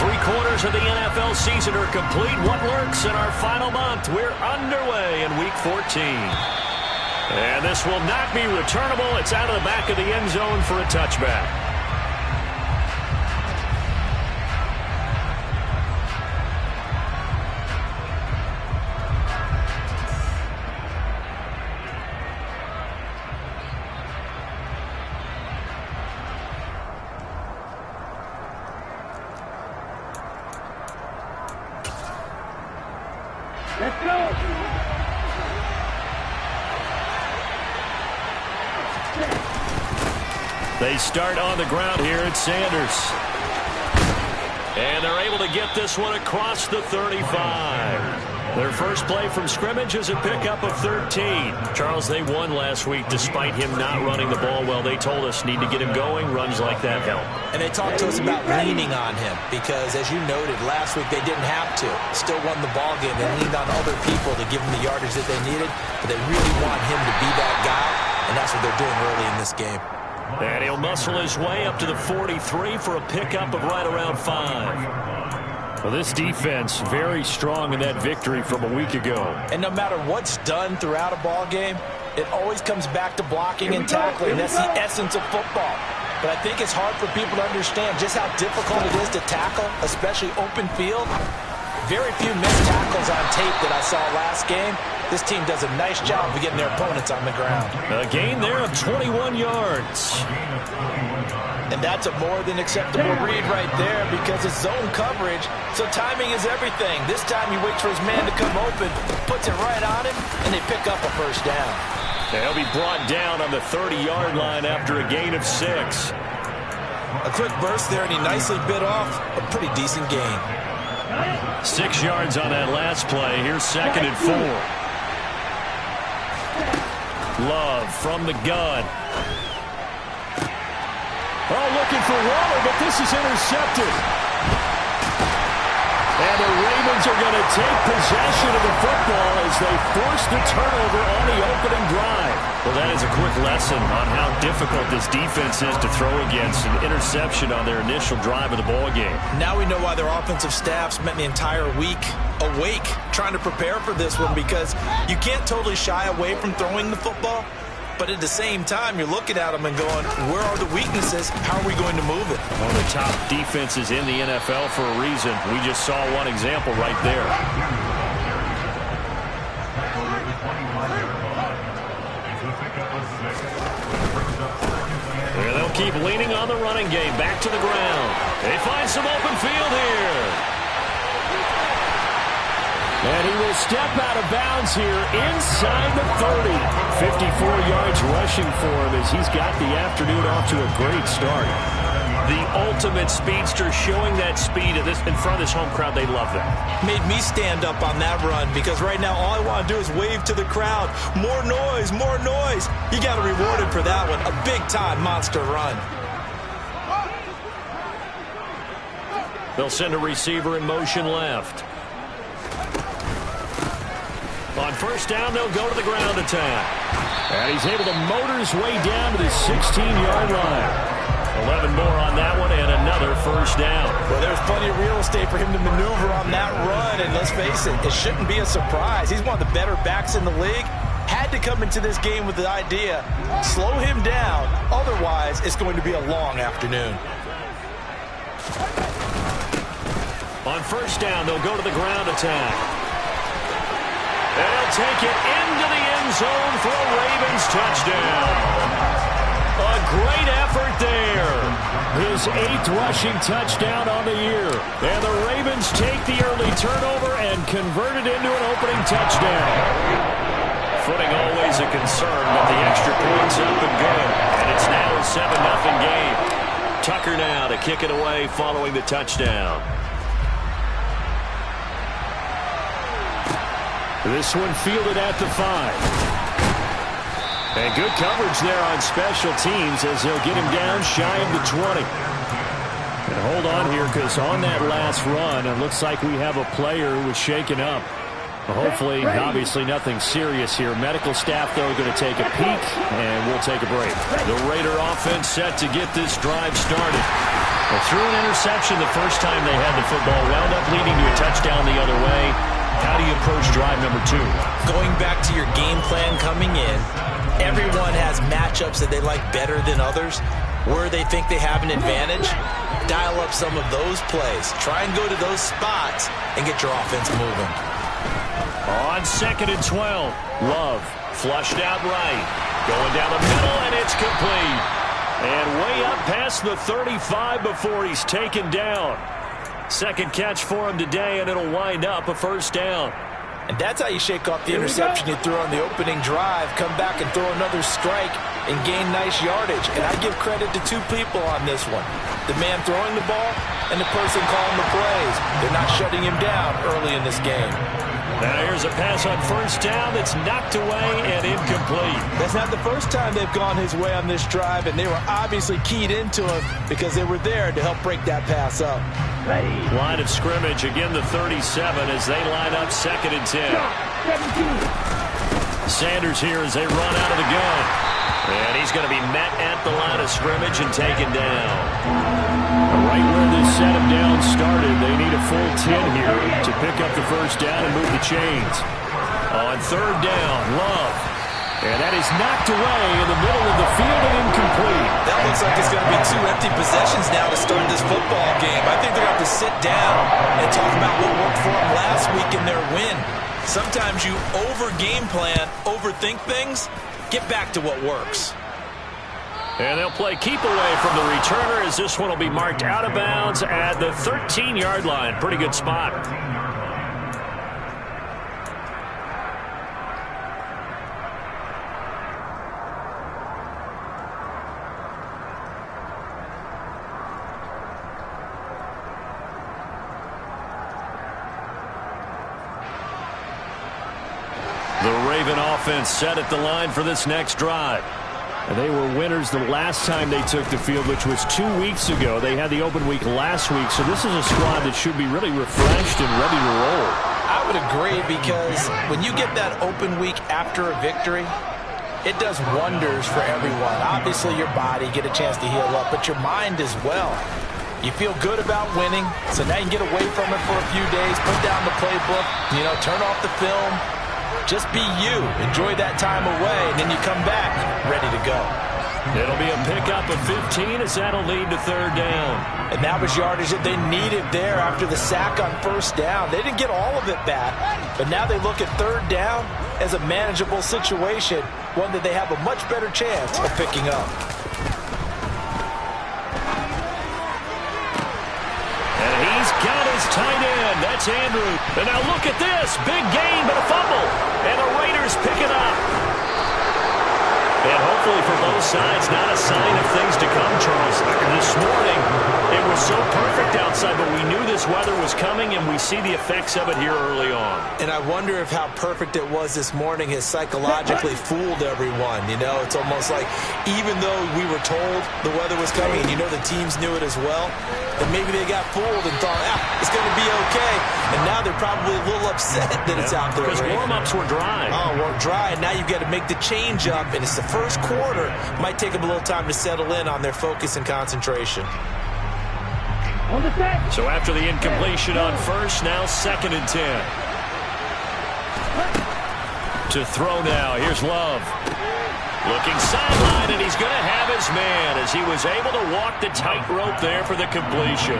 3/4 of the NFL season are complete. What lurks in our final month? We're underway in Week 14. And this will not be returnable. It's out of the back of the end zone for a touchback. Let's go! They start on the ground here at Sanders. And they're able to get this one across the 35. Their first play from scrimmage is a pickup of 13. Charles, they won last week despite him not running the ball well. They told us need to get him going. Runs like that help. And they talked to us about leaning on him because, as you noted, last week they didn't have to. Still won the ball game. They leaned on other people to give them the yardage that they needed, but they really want him to be that guy, and that's what they're doing early in this game. And he'll muscle his way up to the 43 for a pickup of right around 5. Well, this defense very strong in that victory from a week ago. And no matter what's done throughout a ball game, it always comes back to blocking and tackling. That's the essence of football. But I think it's hard for people to understand just how difficult it is to tackle, especially open field. Very few missed tackles on tape that I saw last game. This team does a nice job of getting their opponents on the ground. A gain there of 21 yards. And that's a more than acceptable read right there because it's zone coverage, so timing is everything. This time he waits for his man to come open, puts it right on him, and they pick up a first down. He'll be brought down on the 30-yard line after a gain of 6. A quick burst there, and he nicely bit off a pretty decent gain. 6 yards on that last play. Here's 2nd and 4. Love from the gun. Oh, looking for Waller, but this is intercepted. And the Ravens are going to take possession of the football as they force the turnover on the opening drive. Well, that is a quick lesson on how difficult this defense is to throw against. An interception on their initial drive of the ball game. Now we know why their offensive staff spent the entire week awake trying to prepare for this one, because you can't totally shy away from throwing the football. But at the same time, you're looking at them and going, where are the weaknesses? How are we going to move it? One of the top defenses in the NFL for a reason. We just saw one example right there. And they'll keep leaning on the running game. Back to the ground. They find some open field here. And he will step out of bounds here inside the 30. 54 yards rushing for him as he's got the afternoon off to a great start. The ultimate speedster, showing that speed in front of this home crowd. They love that. Made me stand up on that run because right now all I want to do is wave to the crowd. More noise, more noise. You got to reward him for that one. A big-time monster run. They'll send a receiver in motion left. On first down, they'll go to the ground attack. And he's able to motor his way down to the 16-yard line. 11 more on that one and another first down. Well, there's plenty of real estate for him to maneuver on that run. And let's face it, it shouldn't be a surprise. He's one of the better backs in the league. Had to come into this game with the idea, slow him down. Otherwise, it's going to be a long afternoon. On first down, they'll go to the ground attack. They'll take it into the end zone for a Ravens touchdown. A great effort there. His 8th rushing touchdown on the year. And the Ravens take the early turnover and convert it into an opening touchdown. Footing always a concern, but the extra point's up and good. And it's now a 7-0 game. Tucker now to kick it away following the touchdown. This one fielded at the 5. And good coverage there on special teams as they'll get him down shy of the 20. And hold on here, because on that last run, it looks like we have a player who was shaken up. Hopefully, obviously nothing serious here. Medical staff, though, going to take a peek, and we'll take a break. The Raider offense set to get this drive started. Well, threw an interception the first time they had the football, wound up leading to a touchdown the other way. How do you approach drive number 2? Going back to your game plan coming in, everyone has matchups that they like better than others. Where they think they have an advantage, dial up some of those plays. Try and go to those spots and get your offense moving. On 2nd and 12, Love flushed out right. Going down the middle, and it's complete. And way up past the 35 before he's taken down. Second catch for him today, and it'll wind up a first down. And that's how you shake off the interception you threw on the opening drive. Come back and throw another strike and gain nice yardage. And I give credit to 2 people on this one. The man throwing the ball and the person calling the plays. They're not shutting him down early in this game. Now here's a pass on first down that's knocked away and incomplete. That's not the first time they've gone his way on this drive, and they were obviously keyed into him because they were there to help break that pass up. Line of scrimmage, again the 37 as they line up 2nd and 10. Sanders here as they run out of the gun. And he's going to be met at the line of scrimmage and taken down. Right where this set him down started, they need a full 10 here to pick up the first down and move the chains. On 3rd down, Love. And that is knocked away in the middle of the field and incomplete. That looks like it's going to be 2 empty possessions now to start this football game. I think they're going to have to sit down and talk about what worked for them last week in their win. Sometimes you over-game plan, overthink things. Get back to what works. And they'll play keep away from the returner as this one will be marked out of bounds at the 13-yard line. Pretty good spot. The Raven offense set at the line for this next drive. And they were winners the last time they took the field, which was 2 weeks ago. They had the open week last week, so this is a squad that should be really refreshed and ready to roll. I would agree, because when you get that open week after a victory, it does wonders for everyone. Obviously, your body, get a chance to heal up, but your mind as well. You feel good about winning, so now you can get away from it for a few days, put down the playbook, turn off the film. Just be you. Enjoy that time away, and then you come back ready to go. It'll be a pickup of 15 as that'll lead to 3rd down. And that was yardage that they needed there after the sack on 1st down. They didn't get all of it back, but now they look at 3rd down as a manageable situation, one that they have a much better chance of picking up. And he's got his tight end. That's Andrew. And now look at this. Big gain, but a fumble. And the Raiders pick it up. And hopefully for both sides, not a sign of things to come, Charles. This morning, it was so perfect outside, but we knew this weather was coming, and we see the effects of it here early on. And I wonder if how perfect it was this morning has psychologically fooled everyone. It's almost like even though we were told the weather was coming, and the teams knew it as well, that maybe they got fooled and thought, it's going to be okay. And now they're probably a little upset that it's out there. Because warm-ups were dry. Oh, well, dry, and now you've got to make the change up, and it's the first quarter. Might take them a little time to settle in on their focus and concentration. So after the incompletion on 1st, now 2nd and 10. To throw now, here's Love. Looking sideline, and he's going to have his man as he was able to walk the tightrope there for the completion.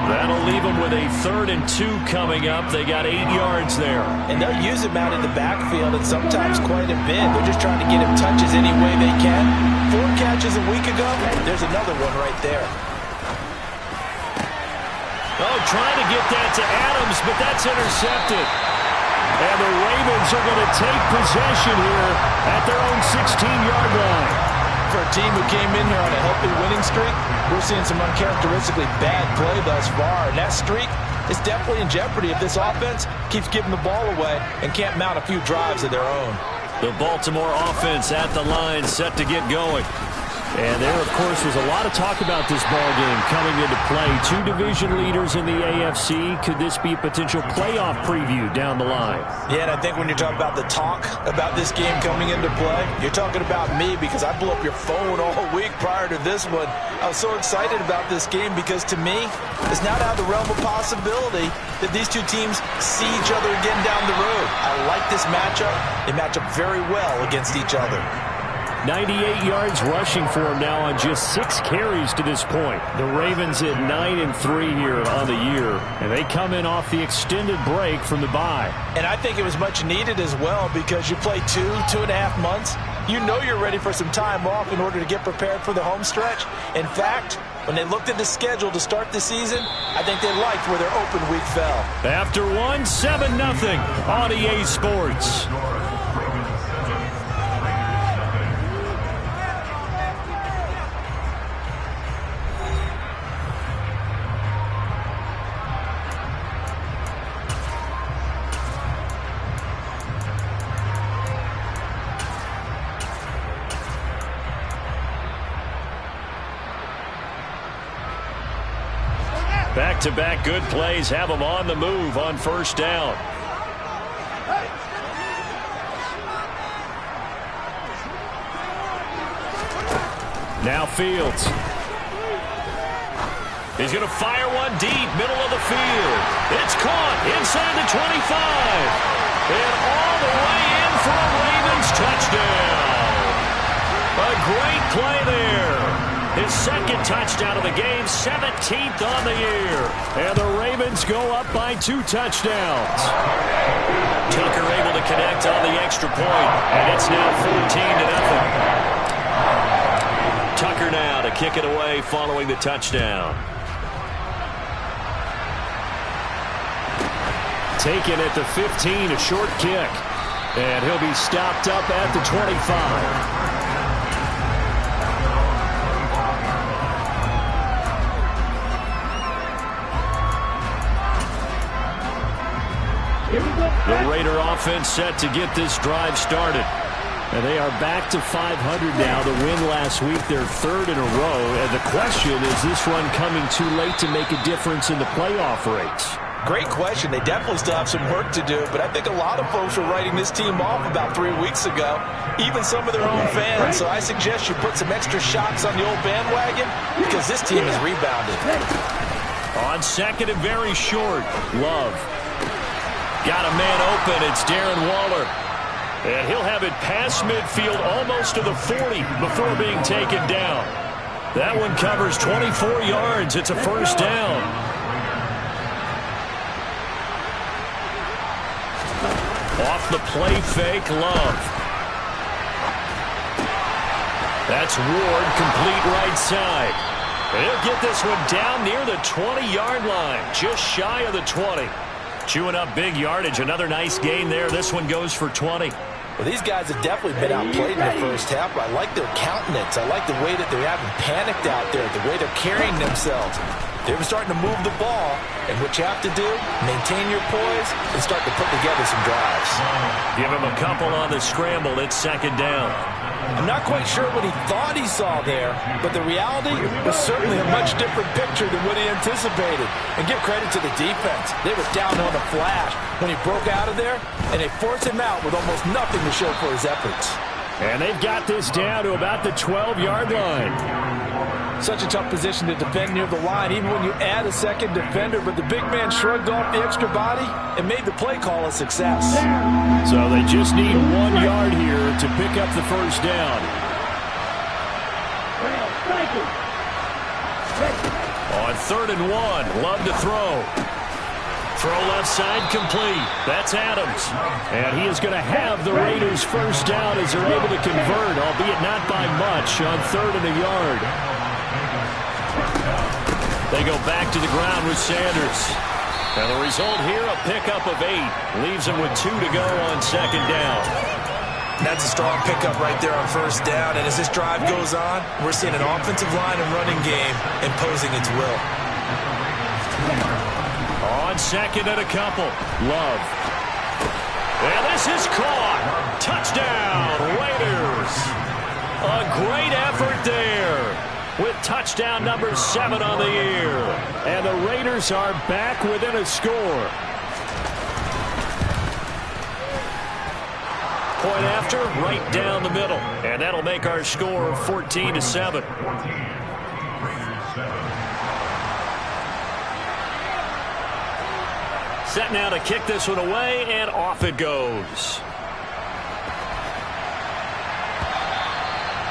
That'll leave him with a 3rd and 2 coming up. They got 8 yards there. And they'll use him out in the backfield, and sometimes quite a bit. They're just trying to get him touches any way they can. 4 catches a week ago. There's another one right there. Oh, trying to get that to Adams, but that's intercepted. And the Ravens are going to take possession here at their own 16-yard line. For a team who came in here on a healthy winning streak, we're seeing some uncharacteristically bad play thus far. And that streak is definitely in jeopardy if this offense keeps giving the ball away and can't mount a few drives of their own. The Baltimore offense at the line, set to get going. And there, of course, was a lot of talk about this ball game coming into play. Two division leaders in the AFC. Could this be a potential playoff preview down the line? Yeah, and I think when you're talking about the talk about this game coming into play, you're talking about me because I blew up your phone all week prior to this one. I was so excited about this game because, to me, it's not out of the realm of possibility that these two teams see each other again down the road. I like this matchup. They match up very well against each other. 98 yards rushing for him now on just 6 carries to this point. The Ravens at 9-3 here on the year, and they come in off the extended break from the bye. And I think it was much needed as well because you play 2.5 months. You know you're ready for some time off in order to get prepared for the home stretch. In fact, when they looked at the schedule to start the season, I think they liked where their open week fell. After one, 7-0 on EA Sports. Back-to-back good plays have them on the move on first down. Now Fields. He's going to fire one deep, middle of the field. It's caught inside the 25. And all the way in for a Ravens touchdown. A great play there. His second touchdown of the game, 17th on the year. And the Ravens go up by 2 touchdowns. Tucker able to connect on the extra point, and it's now 14-0. Tucker now to kick it away following the touchdown. Taken at the 15, a short kick. And he'll be stopped up at the 25. The Raider offense set to get this drive started. And they are back to 500 now. The win last week, their 3rd in a row. And the question, is this run coming too late to make a difference in the playoff race? Great question. They definitely still have some work to do, but I think a lot of folks were writing this team off about 3 weeks ago, even some of their own fans. So I suggest you put some extra shocks on the old bandwagon because this team has rebounded. On second and very short, Love. Got a man open. It's Darren Waller. And he'll have it past midfield almost to the 40 before being taken down. That one covers 24 yards. It's a first down. Off the play fake, Love. That's Ward, complete right side. He'll get this one down near the 20-yard line, just shy of the 20. Chewing up big yardage. Another nice gain there. This one goes for 20. Well, these guys have definitely been outplayed in the first half, but I like their countenance. I like the way that they haven't panicked out there, the way they're carrying themselves. They're starting to move the ball, and what you have to do, maintain your poise and start to put together some drives. Give him a couple on the scramble. It's second down. I'm not quite sure what he thought he saw there, but the reality was certainly a much different picture than what he anticipated. And give credit to the defense. They were down on the flash when he broke out of there, and they forced him out with almost nothing to show for his efforts. And they've got this down to about the 12-yard line. Such a tough position to defend near the line, even when you add a second defender, but the big man shrugged off the extra body and made the play call a success. So they just need 1 yard here to pick up the first down. On 3rd and 1, Love to throw. Throw left side complete. That's Adams. And he is going to have the Raiders first down as they're able to convert, albeit not by much, on 3rd and a yard. They go back to the ground with Sanders. And the result here, a pickup of 8. Leaves them with 2 to go on second down. That's a strong pickup right there on first down. And as this drive goes on, we're seeing an offensive line and running game imposing its will. On second and a couple, Love. And this is caught. Touchdown, Raiders. A great effort there with touchdown number 7 on the year. And the Raiders are back within a score. Point after, right down the middle. And that'll make our score 14-7. Set now to kick this one away, and off it goes.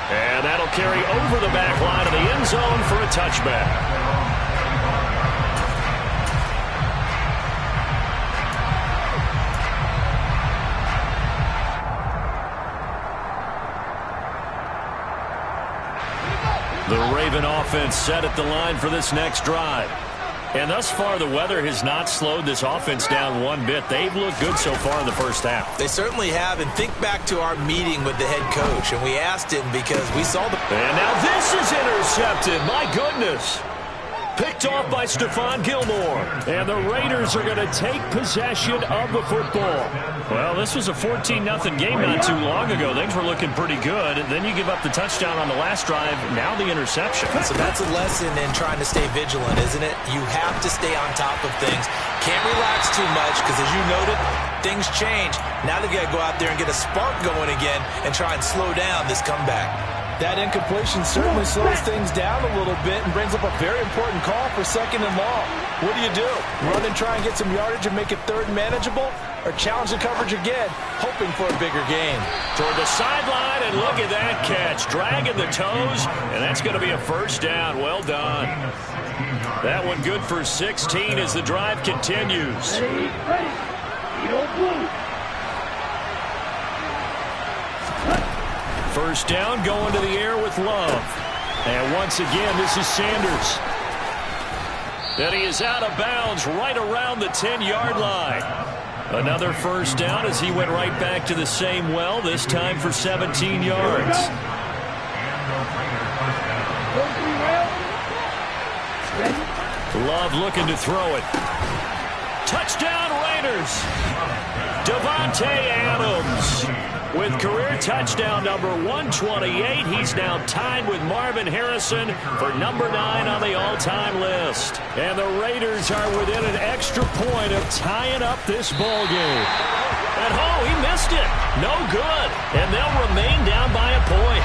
And that'll carry over the back line of the end zone for a touchback. The Raven offense set at the line for this next drive. And thus far, the weather has not slowed this offense down one bit. They've looked good so far in the first half. They certainly have. And think back to our meeting with the head coach. And we asked him because we saw the... And now this is intercepted. My goodness. Picked off by Stephon Gilmore. And the Raiders are going to take possession of the football. Well, this was a 14-0 game not too long ago. Things were looking pretty good. And then you give up the touchdown on the last drive. Now the interception. So that's a lesson in trying to stay vigilant, isn't it? You have to stay on top of things. Can't relax too much because, as you noted, things change. Now they've got to go out there and get a spark going again and try and slow down this comeback. That incompletion certainly slows things down a little bit and brings up a very important call for 2nd and long. What do? Run and try and get some yardage and make it 3rd and manageable? Or challenge the coverage again, hoping for a bigger gain? Toward the sideline, and look at that catch. Dragging the toes, and that's going to be a first down. Well done. That one good for 16 as the drive continues. First down, going to the air with Love. And once again, this is Sanders. And he is out of bounds right around the 10-yard line. Another first down as he went right back to the same well, this time for 17 yards. Love looking to throw it. Touchdown Raiders. Devontae Adams with career touchdown number 128. He's now tied with Marvin Harrison for number 9 on the all-time list. And the Raiders are within an extra point of tying up this ball game. And oh, he missed it. No good. And they'll remain down by a point.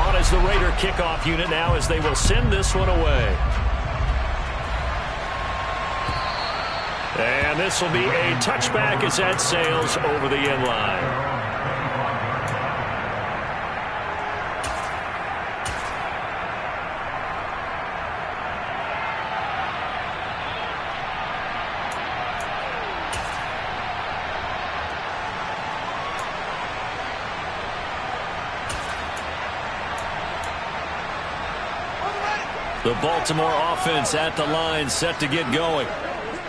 On as the Raider kickoff unit now as they will send this one away. And this will be a touchback as that sails over the end line. The Baltimore offense at the line, set to get going.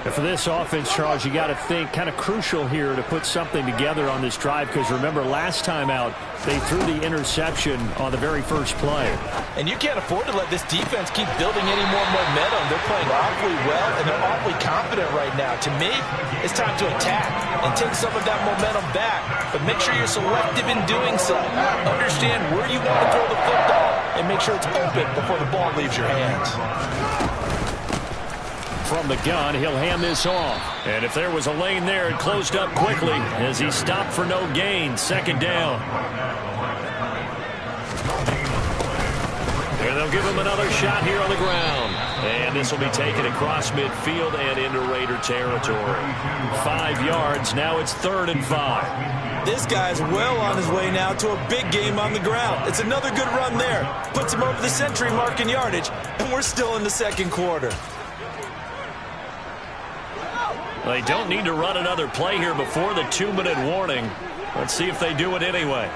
And for this offense, Charles, you got to think kind of crucial here to put something together on this drive, because remember last time out they threw the interception on the very first play. And you can't afford to let this defense keep building any more momentum. They're playing awfully well and they're awfully confident right now. To me, it's time to attack and take some of that momentum back, but make sure you're selective in doing so. Understand where you want to throw the football and make sure it's open before the ball leaves your hands. From the gun, he'll hand this off. And if there was a lane there, it closed up quickly as he stopped for no gain. 2nd down. And they'll give him another shot here on the ground. And this will be taken across midfield and into Raider territory. 5 yards. Now it's 3rd and 5. This guy's well on his way now to a big game on the ground. It's another good run there. Puts him over the century mark in yardage. And we're still in the 2nd quarter. They don't need to run another play here before the 2-minute warning. Let's see if they do it anyway.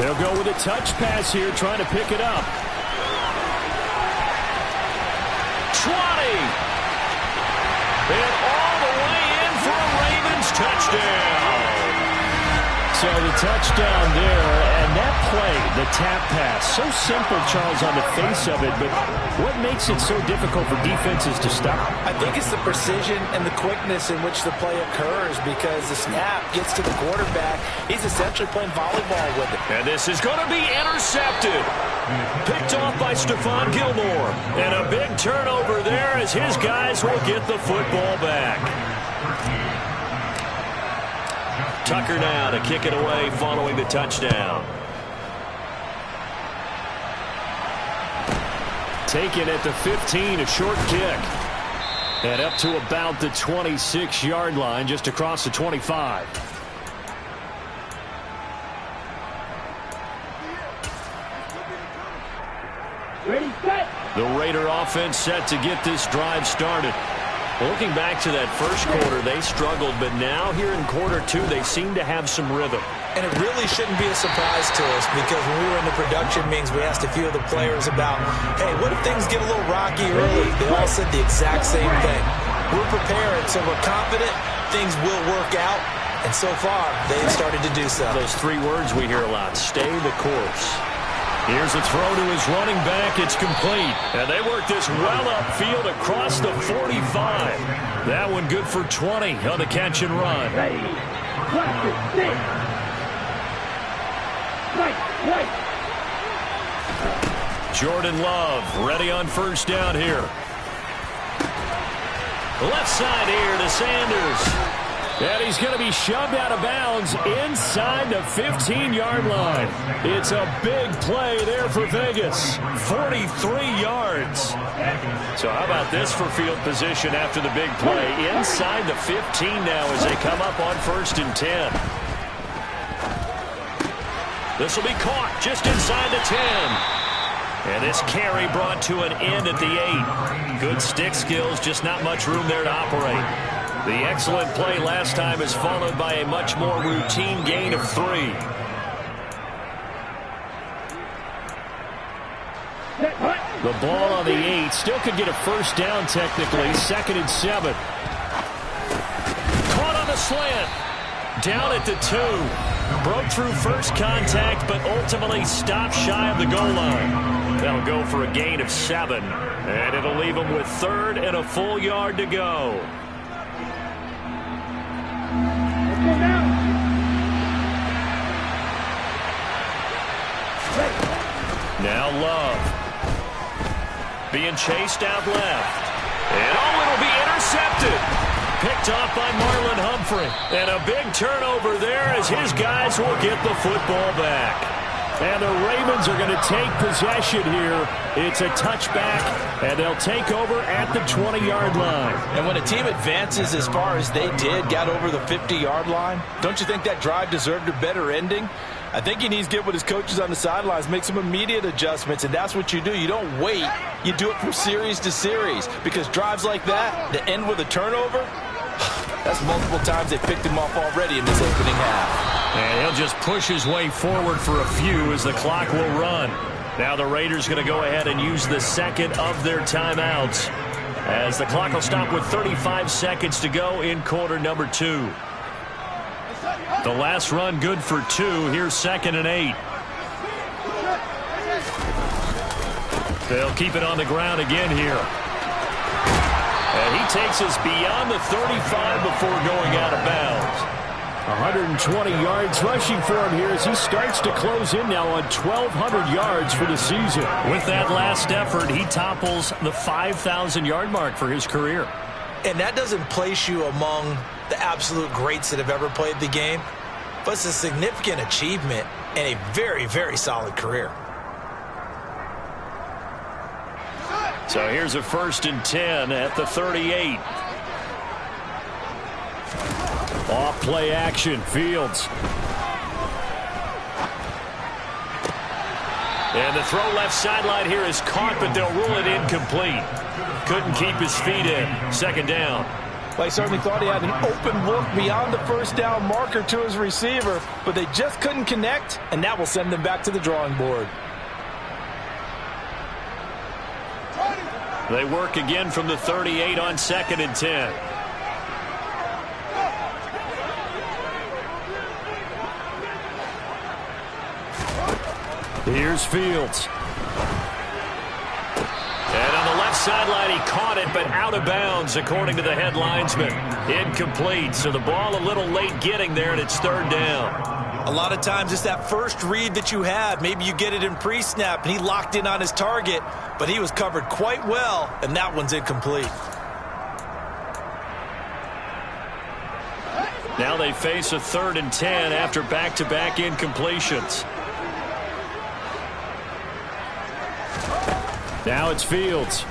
They'll go with a touch pass here, trying to pick it up. 20. And all the way in for a Ravens touchdown. So So the touchdown there, and that play, the tap pass, so simple, Charles, on the face of it, but what makes it so difficult for defenses to stop? I think it's the precision and the quickness in which the play occurs, because the snap gets to the quarterback. He's essentially playing volleyball with it. And this is going to be intercepted. Picked off by Stephon Gilmore. And a big turnover there as his guys will get the football back. Tucker now to kick it away following the touchdown. Taken at the 15, a short kick. And up to about the 26-yard line, just across the 25. Ready, set. The Raider offense set to get this drive started. Looking back to that first quarter, they struggled, but now here in quarter two, they seem to have some rhythm. And it really shouldn't be a surprise to us, because when we were in the production meetings, we asked a few of the players about, hey, what if things get a little rocky early? They all said the exact same thing. We're prepared, so we're confident things will work out. And so far, they've started to do so. Those three words we hear a lot, stay the course. Here's a throw to his running back. It's complete. And they work this well upfield across the 45. That one good for 20 on the catch and run. Ready. Right. Jordan Love ready on first down here. Left side here to Sanders. And he's going to be shoved out of bounds inside the 15-yard line. It's a big play there for Vegas. 43 yards. So how about this for field position after the big play? Inside the 15 now as they come up on 1st and 10. This will be caught just inside the 10. And this carry brought to an end at the 8. Good stick skills, just not much room there to operate. The excellent play last time is followed by a much more routine gain of 3. The ball on the 8 still could get a first down technically. 2nd and 7. Caught on the slant. Down at the 2. Broke through first contact, but ultimately stopped shy of the goal line. That'll go for a gain of 7. And it'll leave them with 3rd and a full yard to go. Now Love. Being chased out left. And it'll be intercepted. Picked off by Marlon Humphrey. And a big turnover there as his guys will get the football back. And the Ravens are going to take possession here. It's a touchback, and they'll take over at the 20-yard line. And when a team advances as far as they did, got over the 50-yard line, don't you think that drive deserved a better ending? I think he needs to get with his coaches on the sidelines, make some immediate adjustments, and that's what you do. You don't wait. You do it from series to series, because drives like that end with a turnover, that's multiple times they picked him off already in this opening half. And he'll just push his way forward for a few as the clock will run. Now the Raiders going to go ahead and use the second of their timeouts, as the clock will stop with 35 seconds to go in quarter number 2. The last run good for 2. Here's 2nd and 8. They'll keep it on the ground again here. And he takes us beyond the 35 before going out of bounds. 120 yards rushing for him here as he starts to close in now on 1,200 yards for the season. With that last effort, he topples the 5,000-yard mark for his career. And that doesn't place you among the absolute greats that have ever played the game, but it's a significant achievement and a very, very solid career. So here's a 1st and 10 at the 38. Off play action, Fields. And the throw left sideline here is caught, but they'll rule it incomplete. Couldn't keep his feet in. 2nd down. Well, he certainly thought he had an open look beyond the first down marker to his receiver, but they just couldn't connect, and that will send them back to the drawing board. They work again from the 38 on 2nd and 10. Here's Fields. And on the left sideline, he caught it, but out of bounds, according to the head linesman. Incomplete, so the ball a little late getting there, and it's third down. A lot of times it's that first read that you have. Maybe you get it in pre-snap, and he locked in on his target, but he was covered quite well, and that one's incomplete. Now they face a 3rd and 10 after back-to-back incompletions. Now it's Fields.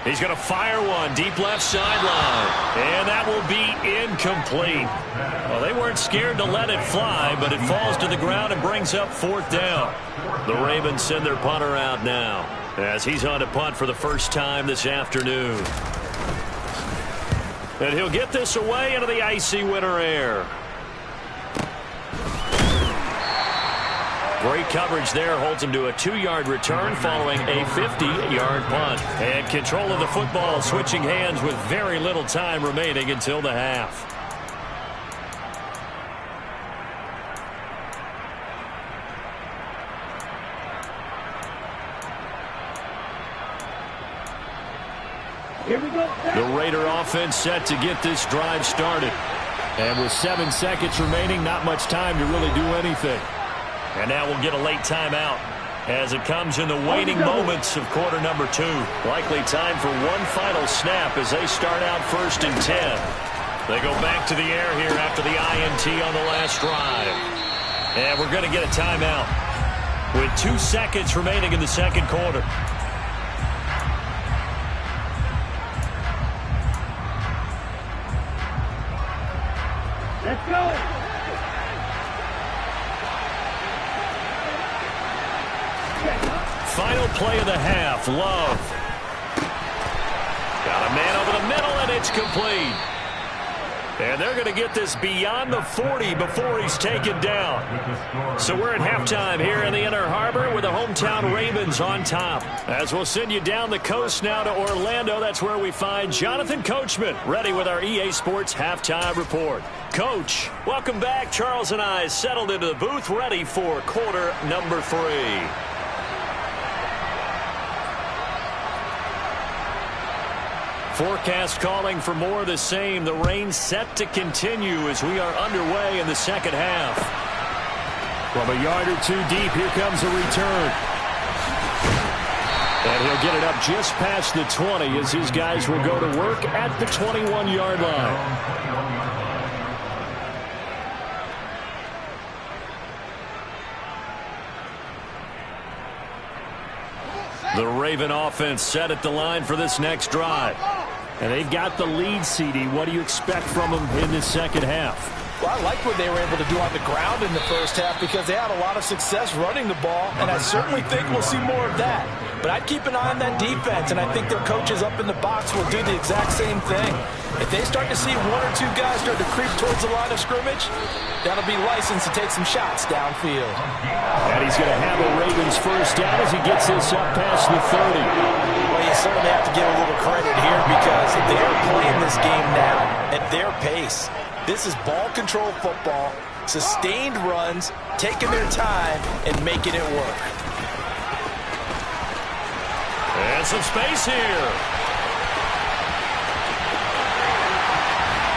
He's going to fire one deep left sideline. And that will be incomplete. Well, they weren't scared to let it fly, but it falls to the ground and brings up 4th down. The Ravens send their punter out now as he's on to punt for the first time this afternoon. And he'll get this away into the icy winter air. Great coverage there, holds him to a 2-yard return following a 50-yard punt. And control of the football switching hands with very little time remaining until the half. Here we go. The Raider offense set to get this drive started. And with 7 seconds remaining, not much time to really do anything. And now we'll get a late timeout as it comes in the waning moments of quarter number 2. Likely time for one final snap as they start out 1st and 10. They go back to the air here after the INT on the last drive. And we're going to get a timeout with 2 seconds remaining in the second quarter. Let's go. Final play of the half. Love. Got a man over the middle, and it's complete. And they're going to get this beyond the 40 before he's taken down. So we're at halftime here in the Inner Harbor with the hometown Ravens on top. As we'll send you down the coast now to Orlando, that's where we find Jonathan Coachman, ready with our EA Sports Halftime Report. Coach, welcome back. Charles and I settled into the booth, ready for quarter number 3. Forecast calling for more of the same. The rain set to continue as we are underway in the second half. From a yard or 2 deep, here comes a return. And he'll get it up just past the 20 as his guys will go to work at the 21-yard line. The Raven offense set at the line for this next drive. And they've got the lead, CD. What do you expect from them in this second half? Well, I like what they were able to do on the ground in the first half because they had a lot of success running the ball, and I certainly think we'll see more of that. But I'd keep an eye on that defense, and I think their coaches up in the box will do the exact same thing. If they start to see 1 or 2 guys start to creep towards the line of scrimmage, that'll be licensed to take some shots downfield. And he's going to have a Ravens first down as he gets this up past the 30. Well, you certainly have to give a little credit here because they're playing this game now at their pace. This is ball control football, sustained runs, taking their time, and making it work. And some space here.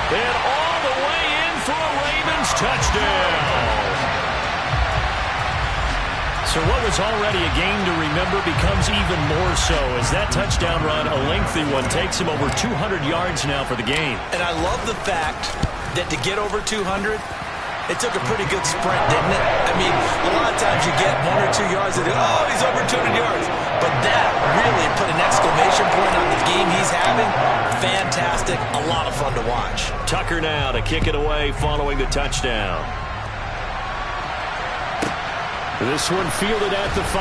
And all the way in for a Ravens touchdown. So what was already a game to remember becomes even more so as that touchdown run, a lengthy one, takes him over 200 yards now for the game. And I love the fact that to get over 200, it took a pretty good sprint, didn't it? I mean, a lot of times you get 1 or 2 yards and oh, he's over 200 yards. But that really put an exclamation point on the game he's having. Fantastic. A lot of fun to watch. Tucker now to kick it away following the touchdown. This one fielded at the 5.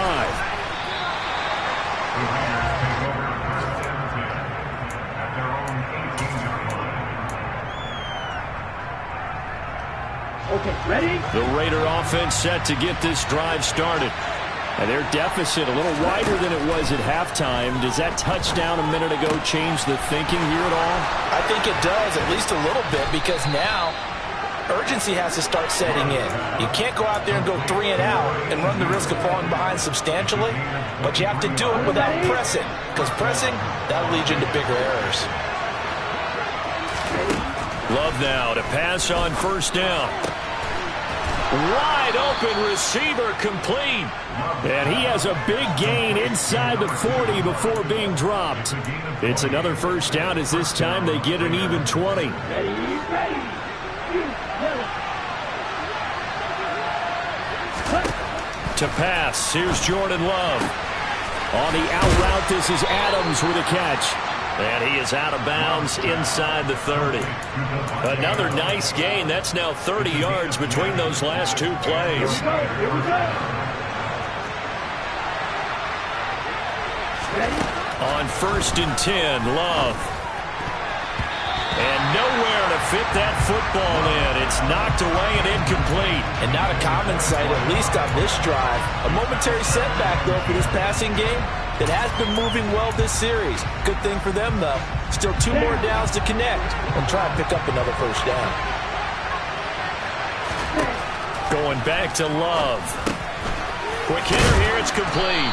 Okay, ready? The Raider offense set to get this drive started. And their deficit a little wider than it was at halftime. Does that touchdown a minute ago change the thinking here at all? I think it does, at least a little bit, because now urgency has to start setting in. You can't go out there and go 3 and out and run the risk of falling behind substantially, but you have to do it without pressing, because pressing, that'll lead you into bigger errors. Love now to pass on first down. Wide open receiver, complete. And he has a big gain inside the 40 before being dropped. It's another first down as this time they get an even 20. To pass, here's Jordan Love. On the out route, this is Adams with a catch. And he is out of bounds inside the 30. Another nice gain. That's now 30 yards between those last two plays. On first and 10, Love. And nowhere to fit that football in. It's knocked away and incomplete. And not a common sight, at least on this drive. A momentary setback, though, for this passing game that has been moving well this series. Good thing for them, though. Still 2 more downs to connect and try and pick up another first down. Going back to Love. Quick hitter here, it's complete.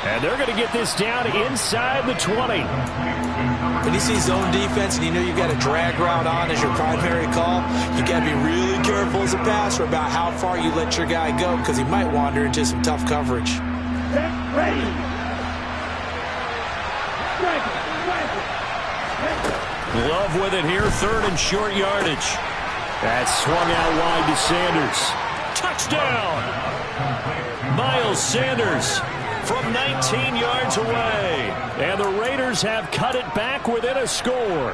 And they're going to get this down inside the 20. When you see zone defense and you know you've got a drag route on as your primary call, you got to be really careful as a passer about how far you let your guy go, because he might wander into some tough coverage. Ready. Love with it here, 3rd and short yardage. That's swung out wide to Sanders. Touchdown! Miles Sanders from 19 yards away. And the Raiders have cut it back within a score.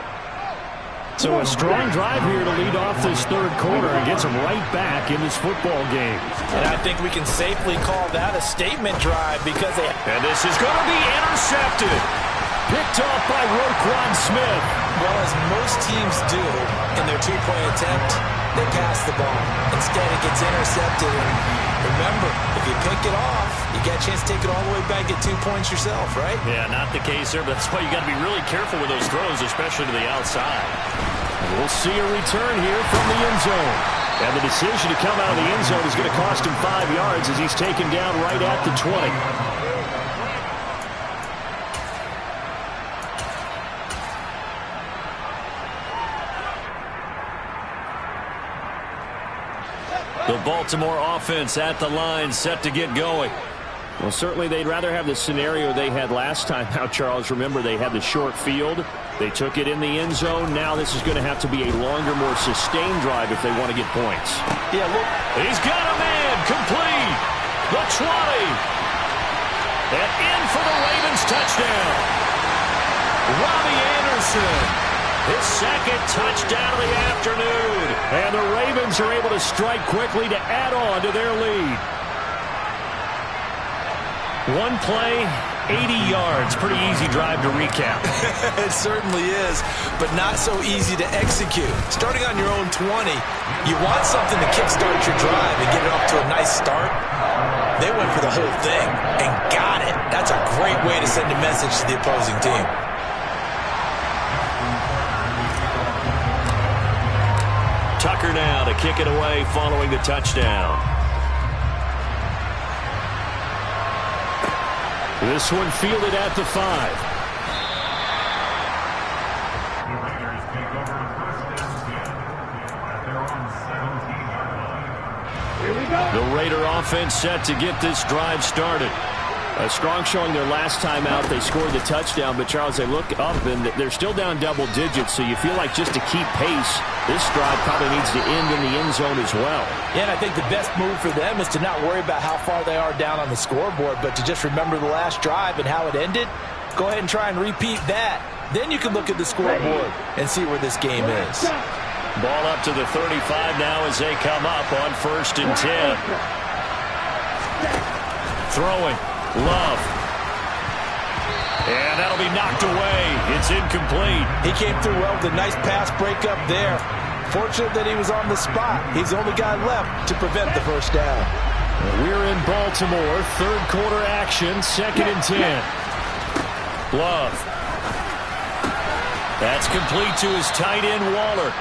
So a strong drive here to lead off this 3rd quarter and gets them right back in this football game. And I think we can safely call that a statement drive because they... And this is going to be intercepted. Picked off by Roquan Smith. Well, as most teams do in their 2-point attempt, they pass the ball. Instead, it gets intercepted. And remember, if you pick it off, you get a chance to take it all the way back, get 2 points yourself, right? Yeah, not the case there, but that's why you got to be really careful with those throws, especially to the outside. We'll see a return here from the end zone. And the decision to come out of the end zone is going to cost him 5 yards as he's taken down right at the 20. The Baltimore offense at the line, set to get going. Well, certainly they'd rather have the scenario they had last time out, Charles. Remember, they had the short field. They took it in the end zone. Now this is going to have to be a longer, more sustained drive if they want to get points. Yeah, look. He's got a man. Complete. The 20. And in for the Ravens touchdown. Robbie Anderson. His 2nd touchdown of the afternoon. And the Ravens are able to strike quickly to add on to their lead. One play, 80 yards. Pretty easy drive to recap. It certainly is, but not so easy to execute. Starting on your own 20, you want something to kickstart your drive and get it off to a nice start. They went for the whole thing and got it. That's a great way to send a message to the opposing team. Tucker now to kick it away following the touchdown. This one fielded at the 5. Here we go. The Raider offense set to get this drive started. A strong showing their last time out. They scored the touchdown, but Charles, they look up and they're still down double digits, so you feel like just to keep pace, this drive probably needs to end in the end zone as well. Yeah, and I think the best move for them is to not worry about how far they are down on the scoreboard, but to just remember the last drive and how it ended. Go ahead and try and repeat that. Then you can look at the scoreboard and see where this game is. Ball up to the 35 now as they come up on first and 10. Throwing. Love. And that'll be knocked away. It's incomplete. He came through well with a nice pass breakup there. Fortunate that he was on the spot. He's the only guy left to prevent the first down. We're in Baltimore. 3rd quarter action. 2nd and 10. Love. That's complete to his tight end, Waller.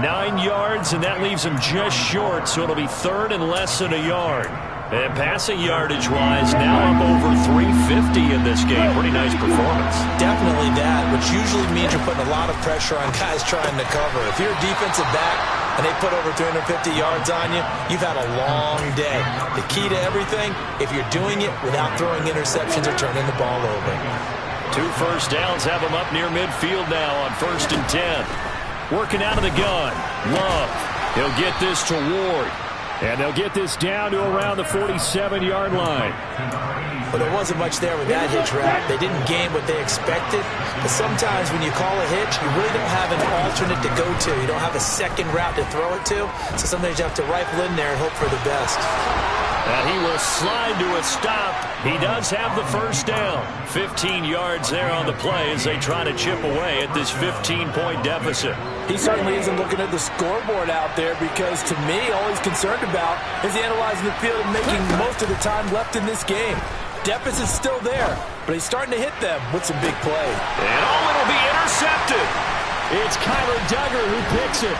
9 yards, and that leaves him just short, so it'll be third and less than a yard. And passing yardage-wise, now up over 350 in this game. Pretty nice performance. Definitely that, which usually means you're putting a lot of pressure on guys trying to cover. If you're a defensive back and they put over 350 yards on you, you've had a long day. The key to everything, if you're doing it without throwing interceptions or turning the ball over. 2 first downs have him up near midfield now on 1st and 10. Working out of the gun. Love. He'll get this to Ward. And they'll get this down to around the 47-yard line. Well, there wasn't much there with that hitch route. They didn't gain what they expected. But sometimes when you call a hitch, you really don't have an alternate to go to. You don't have a second route to throw it to. So sometimes you have to rifle in there and hope for the best. And he will slide to a stop. He does have the first down. 15 yards there on the play as they try to chip away at this 15-point deficit. He certainly isn't looking at the scoreboard out there because, to me, all he's concerned about is analyzing the field and making most of the time left in this game. Deficit's still there, but he's starting to hit them with some big play. And it'll be intercepted. It's Kyler Duggar who picks it.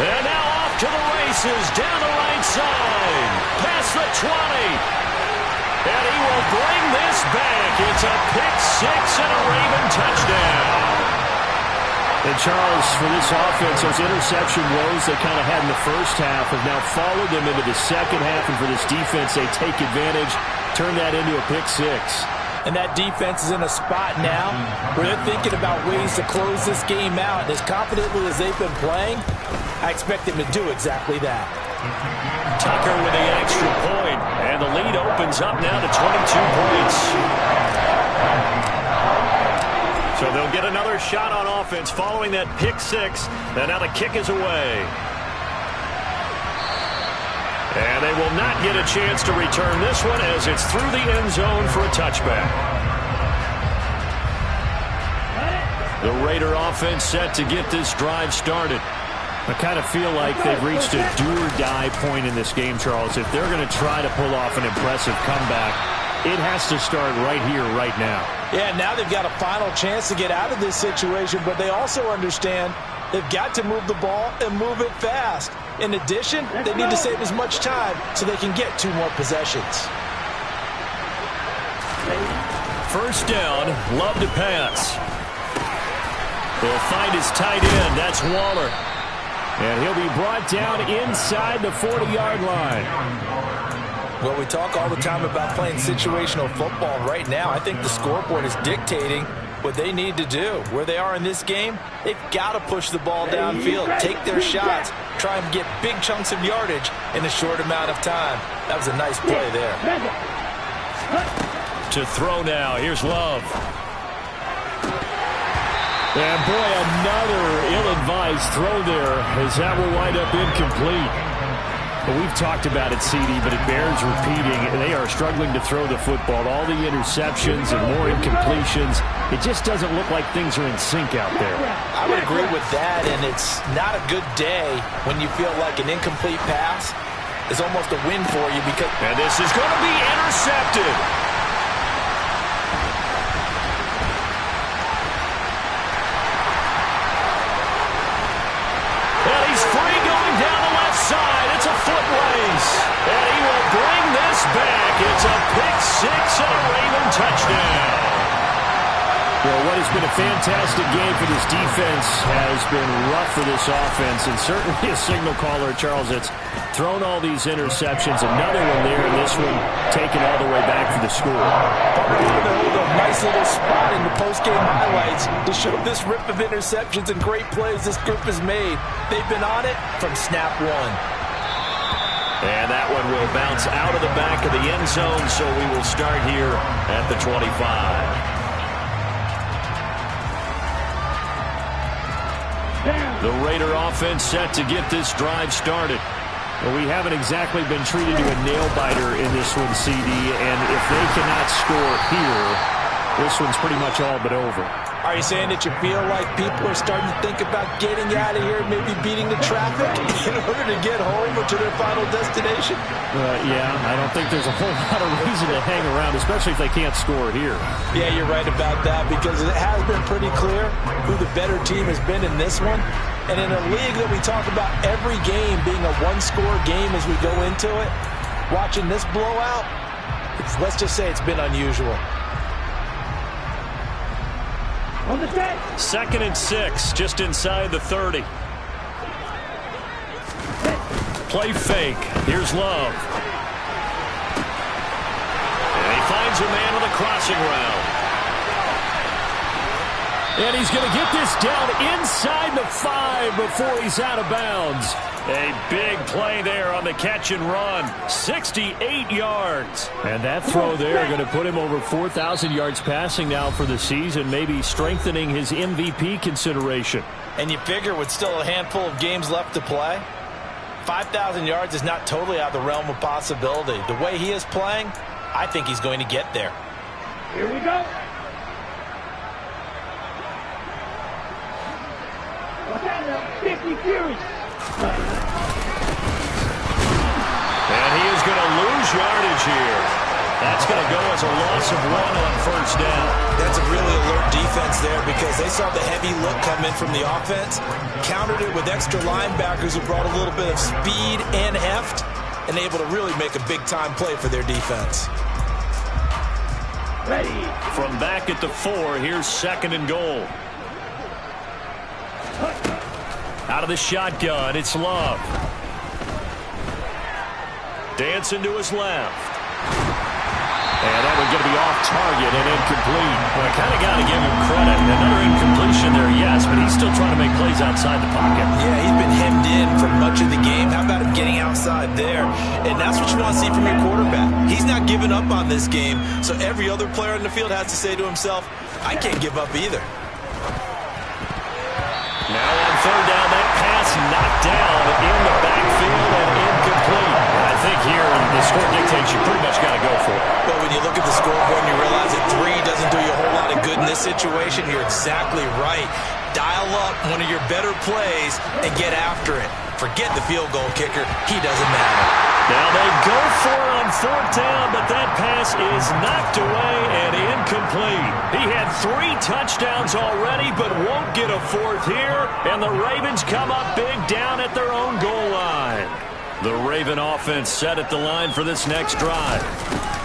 And now off to the races, down the right side, past the 20. And he will bring this back. It's a pick-6 and a Raven touchdown. And Charles, for this offense, those interception woes they kind of had in the first half have now followed them into the second half. And for this defense, they take advantage, turn that into a pick-6. And that defense is in a spot now where they're thinking about ways to close this game out. And as confidently as they've been playing, I expect them to do exactly that. Tucker with the extra point, and the lead opens up now to 22 points. So they'll get another shot on offense following that pick-6, and now the kick is away. And they will not get a chance to return this one as it's through the end zone for a touchback. The Raider offense set to get this drive started. I kind of feel like they've reached a do-or-die point in this game, Charles. If they're going to try to pull off an impressive comeback, it has to start right here, right now. Yeah, now they've got a final chance to get out of this situation, but they also understand they've got to move the ball and move it fast. In addition, they need to save as much time so they can get 2 more possessions. First down, Love to pass. He'll find his tight end. That's Waller. And he'll be brought down inside the 40-yard line. Well, we talk all the time about playing situational football. Right now, I think the scoreboard is dictating what they need to do. Where they are in this game, they've got to push the ball downfield, take their shots, try and get big chunks of yardage in a short amount of time. That was a nice play there. To throw now. Here's Love. And boy, another ill-advised throw there as that will wind up incomplete. But we've talked about it, CD, but it bears repeating. They are struggling to throw the football. All the interceptions and more incompletions. It just doesn't look like things are in sync out there. I would agree with that, and it's not a good day when you feel like an incomplete pass is almost a win for you because... And this is going to be intercepted. And he's free going down the left side. It's a foot race. And he will bring this back. It's a pick-6 and a Raven touchdown. Well, what has been a fantastic game for this defense has been rough for this offense, and certainly a signal caller, Charles, that's thrown all these interceptions. Another one there, and this one taken all the way back for the score. Probably going to hold a nice little spot in the post-game highlights to show this rip of interceptions and great plays this group has made. They've been on it from snap one. And that one will bounce out of the back of the end zone, so we will start here at the 25. The Raider offense set to get this drive started. Well, we haven't exactly been treated to a nail-biter in this one, CD, and if they cannot score here, this one's pretty much all but over. I Are you saying that you feel like people are starting to think about getting out of here, maybe beating the traffic in order to get home or to their final destination? Yeah, I don't think there's a whole lot of reason to hang around, especially if they can't score here. Yeah, you're right about that, because it has been pretty clear who the better team has been in this one. And in a league that we talk about every game being a one-score game as we go into it, watching this blowout, let's just say it's been unusual. On the set. 2nd and 6, just inside the 30. Play fake. Here's Love. And he finds a man on the crossing route. And he's going to get this down inside the 5 before he's out of bounds. A big play there on the catch and run. 68 yards. And that throw there going to put him over 4,000 yards passing now for the season, maybe strengthening his MVP consideration. And you figure with still a handful of games left to play, 5,000 yards is not totally out of the realm of possibility. The way he is playing, I think he's going to get there. Here we go. What's that now? 50 Fury. And he is going to lose yardage here. That's going to go as a loss of 1 on 1st down. That's a really alert defense there, because they saw the heavy look come in from the offense, countered it with extra linebackers who brought a little bit of speed and heft, and able to really make a big-time play for their defense. Ready. From back at the 4, here's 2nd and goal. Out of the shotgun, it's Love. Dancing to his left. And that one's going to be off target and incomplete. Well, I kind of got to give him credit. Another incompletion there, yes, but he's still trying to make plays outside the pocket. Yeah, he's been hemmed in for much of the game. How about him getting outside there? And that's what you want to see from your quarterback. He's not giving up on this game, so every other player in the field has to say to himself, I can't give up either. Now on 3rd down, that pass knocked down in the backfield and incomplete. And I think here the score dictates you pretty much got to go for it. But when you look at the scoreboard and you realize that 3 doesn't do you a whole lot of good in this situation, you're exactly right. Dial up one of your better plays and get after it. Forget the field goal kicker. He doesn't matter. Now they go for it on 4th down, but that pass is knocked away and incomplete. He had 3 touchdowns already, but won't get a 4th here. And the Ravens come up big down at their own goal line. The Raven offense set at the line for this next drive.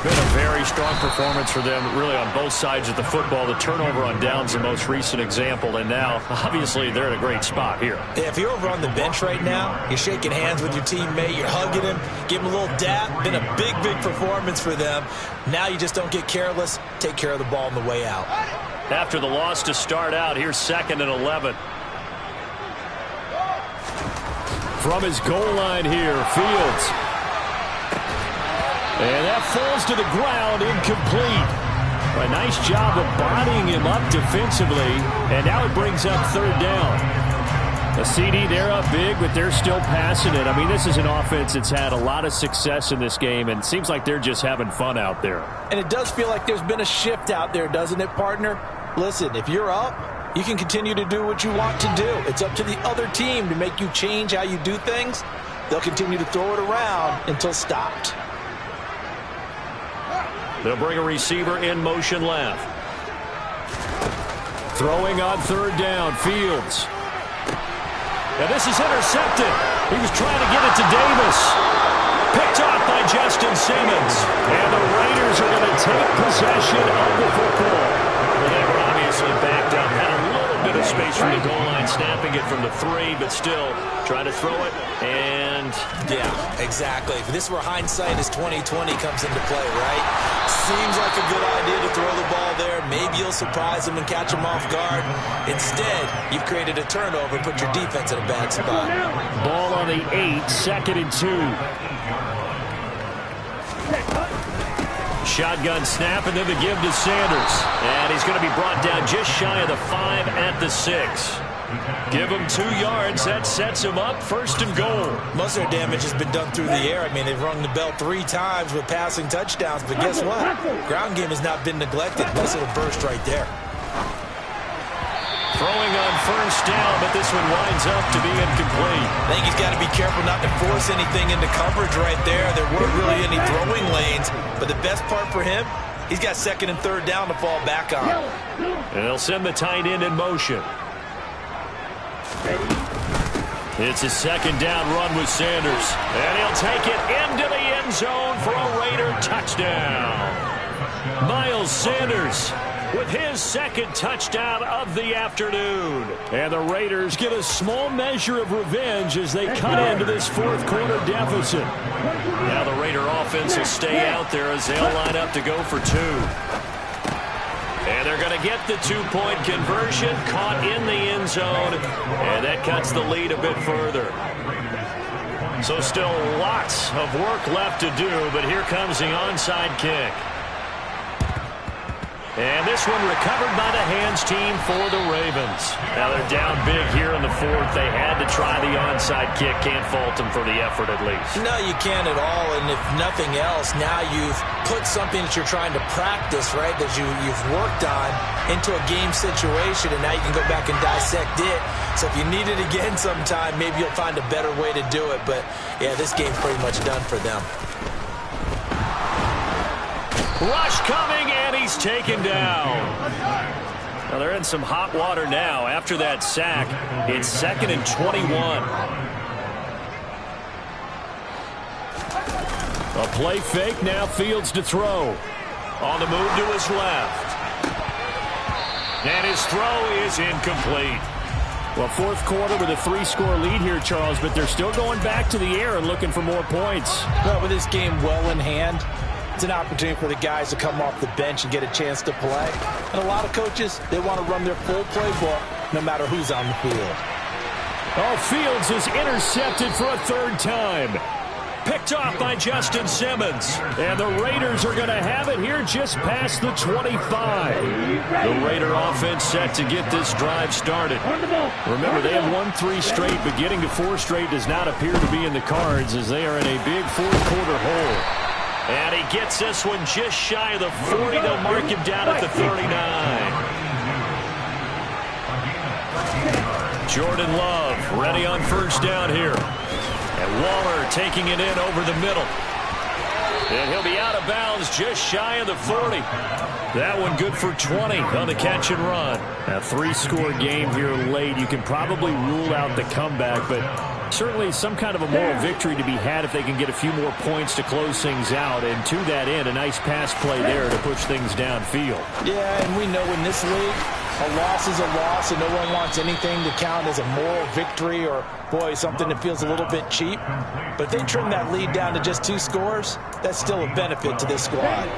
Been a very strong performance for them, really, on both sides of the football. The turnover on downs the most recent example, and now, obviously, they're in a great spot here. Yeah, if you're over on the bench right now, you're shaking hands with your teammate, you're hugging him, give him a little dap. Been a big, big performance for them. Now you just don't get careless. Take care of the ball on the way out. After the loss to start out, here's 2nd and 11. From his goal line here, Fields. And that falls to the ground, incomplete. A nice job of bodying him up defensively, and now it brings up 3rd down. A CD, they're up big, but they're still passing it. I mean, this is an offense that's had a lot of success in this game, and it seems like they're just having fun out there. And it does feel like there's been a shift out there, doesn't it, partner? Listen, if you're up, you can continue to do what you want to do. It's up to the other team to make you change how you do things. They'll continue to throw it around until stopped. They'll bring a receiver in motion left. Throwing on 3rd down, Fields. And this is intercepted. He was trying to get it to Davis. Picked off by Justin Simmons. And the Raiders are going to take possession of the football. Well, they were obviously backed up. Had a little bit of space from the goal line, snapping it from the 3, but still trying to throw it. And yeah, exactly. If this were hindsight as 2020 comes into play, right? Seems like a good idea to throw the ball there. Maybe you'll surprise them and catch them off guard. Instead, you've created a turnover, put your defense in a bad spot. Ball on the 8, 2nd and 2. Shotgun snap, and then the give to Sanders. And he's going to be brought down just shy of the 5 at the 6. Give him 2 yards. That sets him up 1st and goal. Most of their damage has been done through the air. I mean, they've rung the bell 3 times with passing touchdowns. But guess what? Ground game has not been neglected. Nice little burst right there. Throwing on first down, but this one winds up to be incomplete. I think he's got to be careful not to force anything into coverage right there. There weren't really any throwing lanes, but the best part for him, he's got second and third down to fall back on. And they'll send the tight end in motion. It's a second down run with Sanders. And he'll take it into the end zone for a Raider touchdown. Miles Sanders with his second touchdown of the afternoon. And the Raiders get a small measure of revenge as they cut into this fourth quarter deficit. Now the Raider offense will stay out there as they'll line up to go for two. And they're going to get the two-point conversion, caught in the end zone, and that cuts the lead a bit further. So still lots of work left to do, but here comes the onside kick. And this one recovered by the hands team for the Ravens. Now they're down big here in the fourth. They had to try the onside kick. Can't fault them for the effort at least. No, you can't at all. And if nothing else, now you've put something that you're trying to practice, right, that you've worked on into a game situation, and now you can go back and dissect it. So if you need it again sometime, maybe you'll find a better way to do it. But, yeah, this game's pretty much done for them. Rush coming, and he's taken down. Now they're in some hot water now. After that sack, it's 2nd and 21. A play fake, now Fields to throw. On the move to his left. And his throw is incomplete. Well, fourth quarter with a 3-score lead here, Charles, but they're still going back to the air and looking for more points. Well, with this game well in hand, it's an opportunity for the guys to come off the bench and get a chance to play. And a lot of coaches, they want to run their full playbook no matter who's on the field. Oh, Fields is intercepted for a third time. Picked off by Justin Simmons. And the Raiders are going to have it here just past the 25. The Raider offense set to get this drive started. Remember, they have won 3 straight, but getting to 4 straight does not appear to be in the cards as they are in a big fourth quarter hole. And he gets this one just shy of the 40. They'll mark him down at the 39. Jordan Love ready on first down here. And Waller taking it in over the middle. And he'll be out of bounds just shy of the 40. That one good for 20 on the catch and run. A 3-score game here late. You can probably rule out the comeback, but certainly some kind of a moral victory to be had if they can get a few more points to close things out. And to that end, a nice pass play there to push things downfield. Yeah, and we know in this league, a loss is a loss, and no one wants anything to count as a moral victory or, boy, something that feels a little bit cheap. But if they trim that lead down to just 2 scores, that's still a benefit to this squad.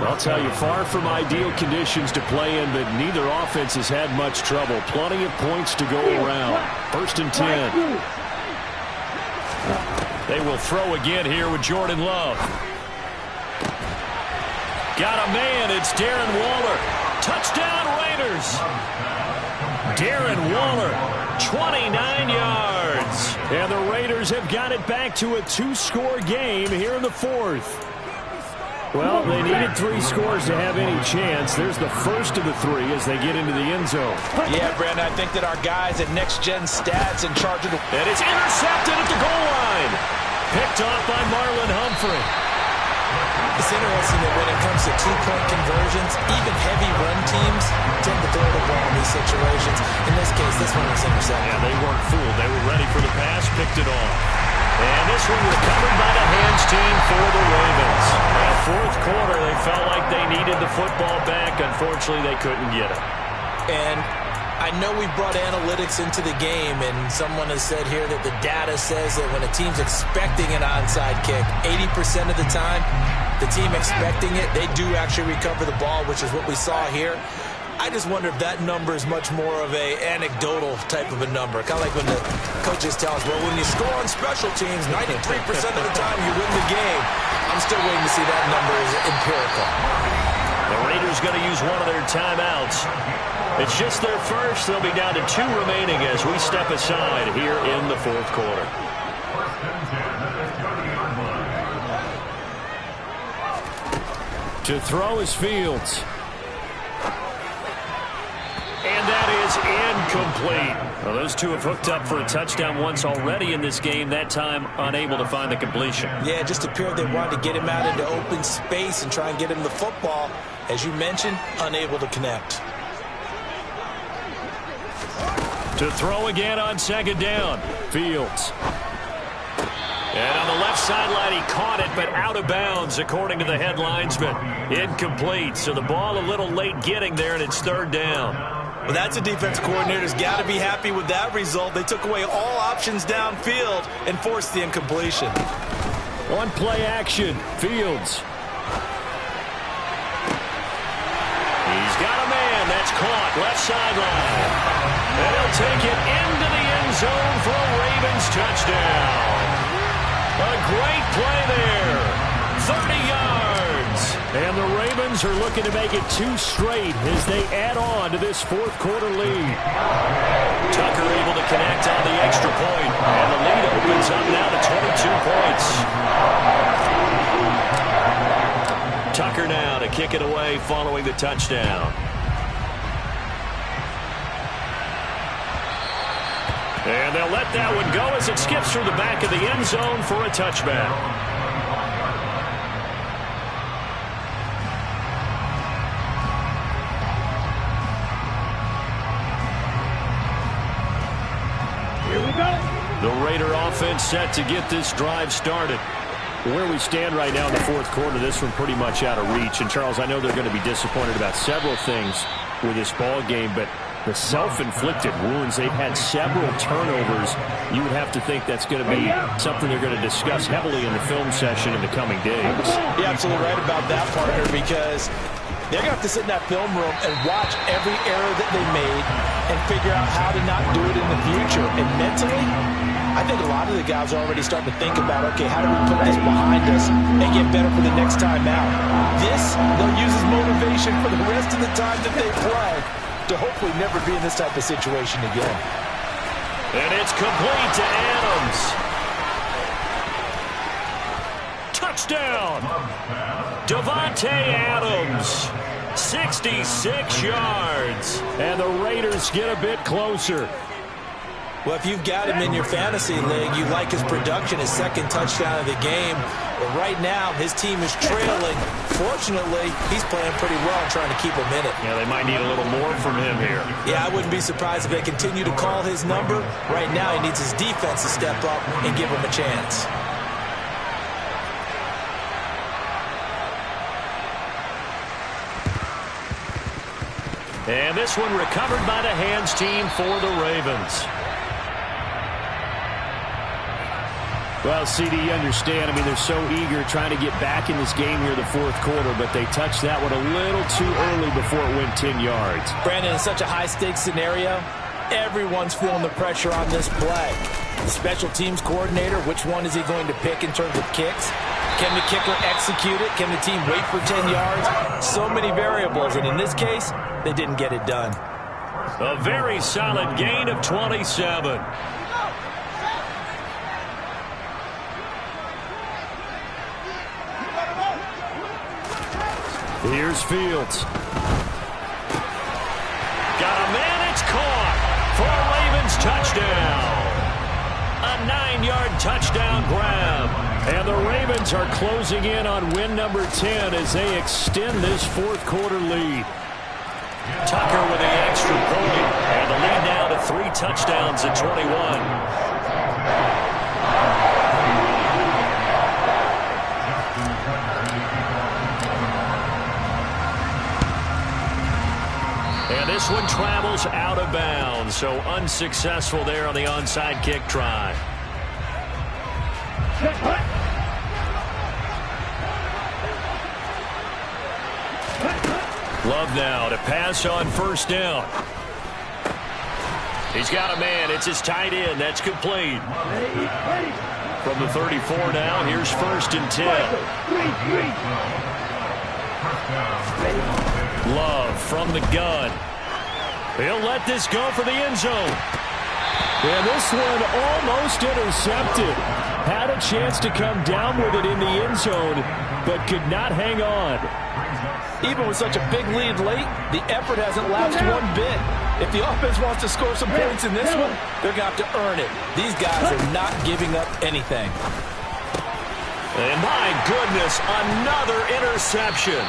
I'll tell you, far from ideal conditions to play in, but neither offense has had much trouble. Plenty of points to go around. 1st and 10. They will throw again here with Jordan Love. Got a man. It's Darren Waller. Touchdown, Raiders. Darren Waller, 29 yards. And the Raiders have got it back to a 2-score game here in the fourth. Well, they needed 3 scores to have any chance. There's the first of the 3 as they get into the end zone. Yeah, Brandon, I think that our guys at Next Gen Stats in charge of the... And it's intercepted at the goal line. Picked off by Marlon Humphrey. It's interesting that when it comes to 2-point conversions, even heavy run teams tend to throw the ball in these situations. In this case, this one was intercepted. Yeah, they weren't fooled. They were ready for the pass, picked it off. And this one recovered by the hands team for the Ravens. Now, fourth quarter, they felt like they needed the football back. Unfortunately, they couldn't get it. And I know we brought analytics into the game, and someone has said here that the data says that when a team's expecting an onside kick, 80% of the time, the team expecting it, they do actually recover the ball, which is what we saw here. I just wonder if that number is much more of a anecdotal type of a number. Kind of like when the coaches tell us, well, when you score on special teams, 93% of the time you win the game. I'm still waiting to see that number is empirical. The Raiders going to use one of their timeouts. It's just their first. They'll be down to 2 remaining as we step aside here in the fourth quarter. To throw is Fields. And that is is incomplete. Well, those two have hooked up for a touchdown once already in this game, that time unable to find the completion. Yeah, it just appeared they wanted to get him out into open space and try and get him the football. As you mentioned, unable to connect. To throw again on second down. Fields. And on the left sideline, he caught it, but out of bounds, according to the head linesman. Incomplete, so the ball a little late getting there, and it's third down. Well, that's a defense coordinator's got to be happy with that result. They took away all options downfield and forced the incompletion. On play action, Fields. He's got a man. That's caught. Left sideline. And he'll take it into the end zone for a Ravens touchdown. A great play there. 30 yards. And the Ravens are looking to make it 2 straight as they add on to this fourth quarter lead. Tucker able to connect on the extra point. And the lead opens up now to 22 points. Tucker now to kick it away following the touchdown. And they'll let that one go as it skips through the back of the end zone for a touchback. Here we go. The Raider offense set to get this drive started. Where we stand right now in the fourth quarter, this one pretty much out of reach. And, Charles, I know they're going to be disappointed about several things with this ball game, but the self-inflicted wounds, they've had several turnovers. You would have to think that's going to be something they're going to discuss heavily in the film session in the coming days. You're absolutely right about that, partner, because they're going to have to sit in that film room and watch every error that they made and figure out how to not do it in the future. And mentally, I think a lot of the guys are already starting to think about, okay, how do we put this behind us and get better for the next time out? This, they'll use as motivation for the rest of the time that they play to hopefully never be in this type of situation again. And it's complete to Adams. Touchdown! Davante Adams. 66 yards. And the Raiders get a bit closer. Well, if you've got him in your fantasy league, you like his production, his second touchdown of the game. But right now, his team is trailing. Fortunately, he's playing pretty well, trying to keep him in it. Yeah, they might need a little more from him here. Yeah, I wouldn't be surprised if they continue to call his number. Right now, he needs his defense to step up and give him a chance. And this one recovered by the hands team for the Ravens. Well, CD, you understand. I mean, they're so eager trying to get back in this game here the fourth quarter, but they touched that one a little too early before it went 10 yards. Brandon, in such a high-stakes scenario, everyone's feeling the pressure on this play. The special teams coordinator, which one is he going to pick in terms of kicks? Can the kicker execute it? Can the team wait for 10 yards? So many variables, and in this case, they didn't get it done. A very solid gain of 27. Here's Fields. Got a man, it's caught for a Ravens touchdown. A 9-yard touchdown grab. And the Ravens are closing in on win number 10 as they extend this fourth quarter lead. Tucker with the extra point. And the lead now to 3 touchdowns at 21. And this one travels out of bounds, so unsuccessful there on the onside kick try. Love now to pass on first down. He's got a man. It's his tight end. That's complete. From the 34 now, here's first and 10. Love from the gun. He'll let this go for the end zone. And this one almost intercepted. Had a chance to come down with it in the end zone, but could not hang on. Even with such a big lead late, the effort hasn't lapsed one bit. If the offense wants to score some points in this one, they're going to have to earn it. These guys are not giving up anything. And my goodness, another interception.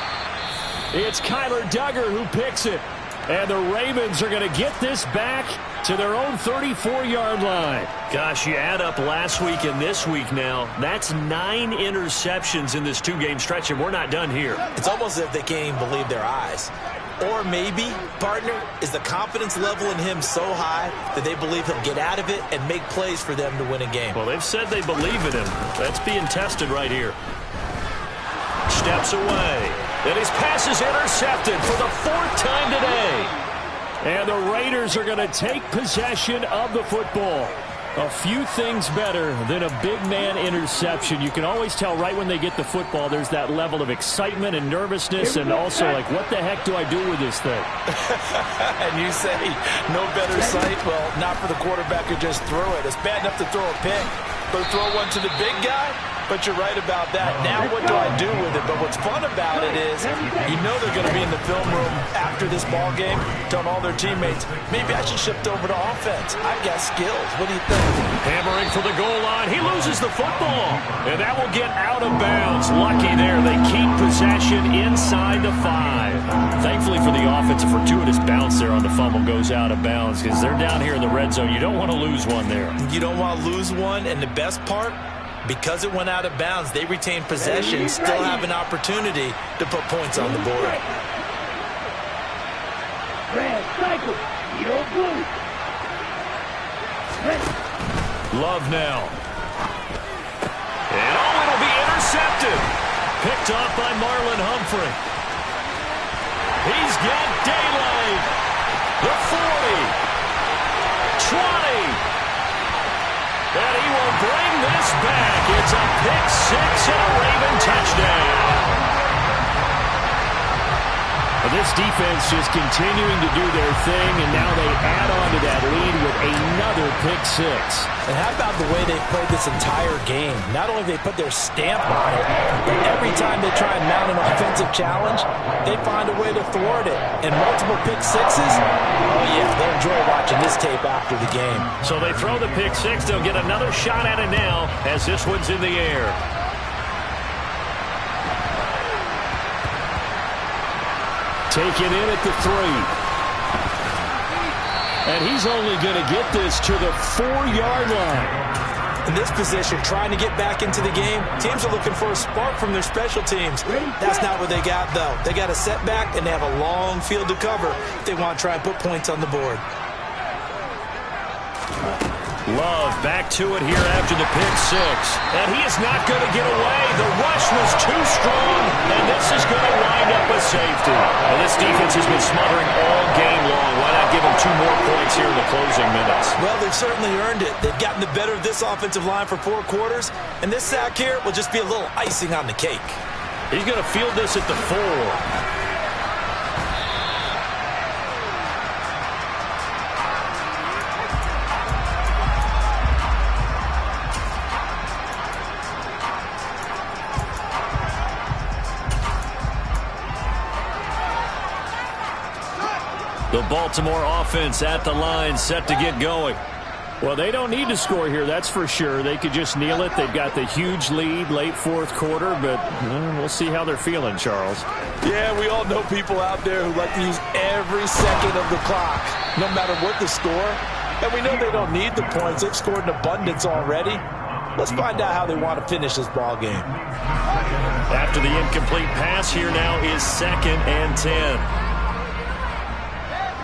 It's Kyler Duggar who picks it. And the Ravens are going to get this back to their own 34-yard line. Gosh, you add up last week and this week now, that's 9 interceptions in this 2-game stretch, and we're not done here. It's almost as if they can't even believe their eyes. Or maybe, partner, is the confidence level in him so high that they believe he'll get out of it and make plays for them to win a game. Well, they've said they believe in him. That's being tested right here. Steps away. And his pass is intercepted for the 4th time today. And the Raiders are going to take possession of the football. A few things better than a big man interception. You can always tell right when they get the football, there's that level of excitement and nervousness, and also like, what the heck do I do with this thing? And you say, no better sight? Well, not for the quarterback who just threw it. It's bad enough to throw a pick, but throw one to the big guy? But you're right about that. Now what do I do with it? But what's fun about it is you know they're going to be in the film room after this ball game telling all their teammates, maybe I should shift over to offense. I've got skills. What do you think? Hammering for the goal line. He loses the football. And that will get out of bounds. Lucky there. They keep possession inside the 5. Thankfully for the offense, a fortuitous bounce there on the fumble goes out of bounds because they're down here in the red zone. You don't want to lose one there. You don't want to lose one. And the best part, because it went out of bounds, they retain possession, still have an opportunity to put points on the board. Red, cycle, yellow, blue. Love now. And it'll be intercepted. Picked off by Marlon Humphrey. He's got daylight. The 40. 20. And he will bring this back. It's a pick 6 and a Raven touchdown. This defense just continuing to do their thing, and now they add on to that lead with another pick 6. And how about the way they played this entire game? Not only have they put their stamp on it, but every time they try and mount an offensive challenge, they find a way to thwart it. And multiple pick 6s, oh yeah, they'll enjoy watching this tape after the game. So they throw the pick 6. They'll get another shot at it now as this one's in the air. Taken in at the 3. And he's only going to get this to the 4-yard line. In this position, trying to get back into the game, teams are looking for a spark from their special teams. That's not what they got, though. They got a setback, and they have a long field to cover if they want to try and put points on the board. Love back to it here after the pick 6. And he is not going to get away. The rush was too strong, and this is going to wind up a safety. And this defense has been smothering all game long. Why not give them 2 more points here in the closing minutes? Well, they've certainly earned it. They've gotten the better of this offensive line for 4 quarters, and this sack here will just be a little icing on the cake. He's going to field this at the 4. The Baltimore offense at the line, set to get going. Well, they don't need to score here, that's for sure. They could just kneel it. They've got the huge lead late 4th quarter, but we'll see how they're feeling, Charles. Yeah, we all know people out there who like to use every second of the clock, no matter what the score. And we know they don't need the points. They've scored in abundance already. Let's find out how they want to finish this ball game. After the incomplete pass, here now is 2nd and 10.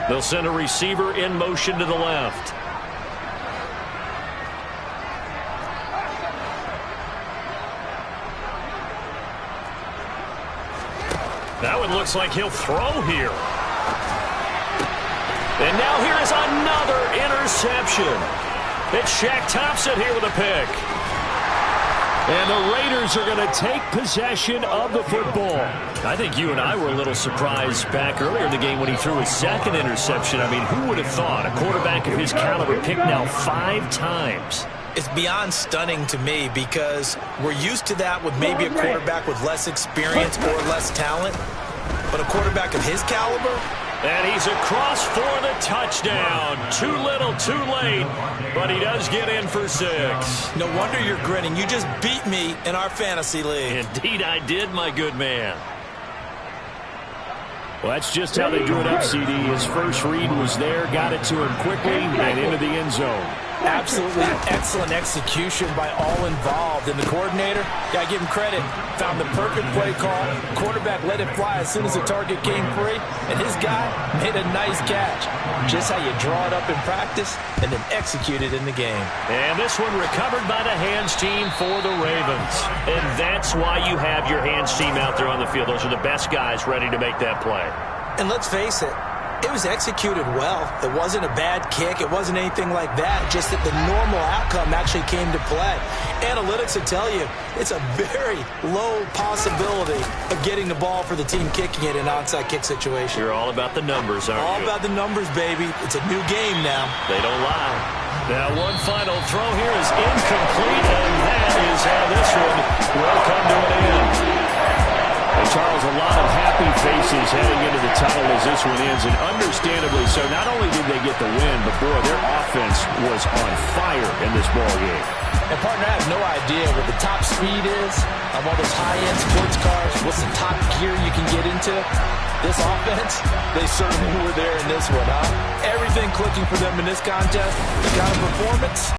They'll send a receiver in motion to the left. That one looks like he'll throw here. And now here is another interception. It's Shaq Thompson here with a pick. And the Raiders are going to take possession of the football. I think you and I were a little surprised back earlier in the game when he threw his 2nd interception. I mean, who would have thought a quarterback of his caliber picked now 5 times? It's beyond stunning to me because we're used to that with maybe a quarterback with less experience or less talent. But a quarterback of his caliber, And he's across for the touchdown. Too little, too late, but he does get in for 6. No wonder you're grinning. You just beat me in our fantasy league. Indeed I did, my good man. Well, that's just how they do it up, CD. His first read was there, got it to him quickly, and into the end zone. Absolutely excellent execution by all involved. And the coordinator, got to give him credit, found the perfect play call. Quarterback let it fly as soon as the target came free, and his guy made a nice catch. Just how you draw it up in practice and then execute it in the game. And this one recovered by the hands team for the Ravens. And that's why you have your hands team out there on the field. Those are the best guys ready to make that play. And let's face it, it was executed well. It wasn't a bad kick. It wasn't anything like that. Just that the normal outcome actually came to play. Analytics will tell you it's a very low possibility of getting the ball for the team kicking it in an onside kick situation. You're all about the numbers, aren't you? All about the numbers, baby. It's a new game now. They don't lie. Now one final throw here is incomplete, and that is how this one will come to an end. And Charles, a lot of happy faces heading into the tunnel as this one ends, and understandably so. Not only did they get the win, but boy, their offense was on fire in this ball game. And partner, I have no idea what the top speed is on all those high-end sports cars. What's the top gear you can get into? This offense, they certainly were there in this one, huh? Everything clicking for them in this contest, the kind of performance.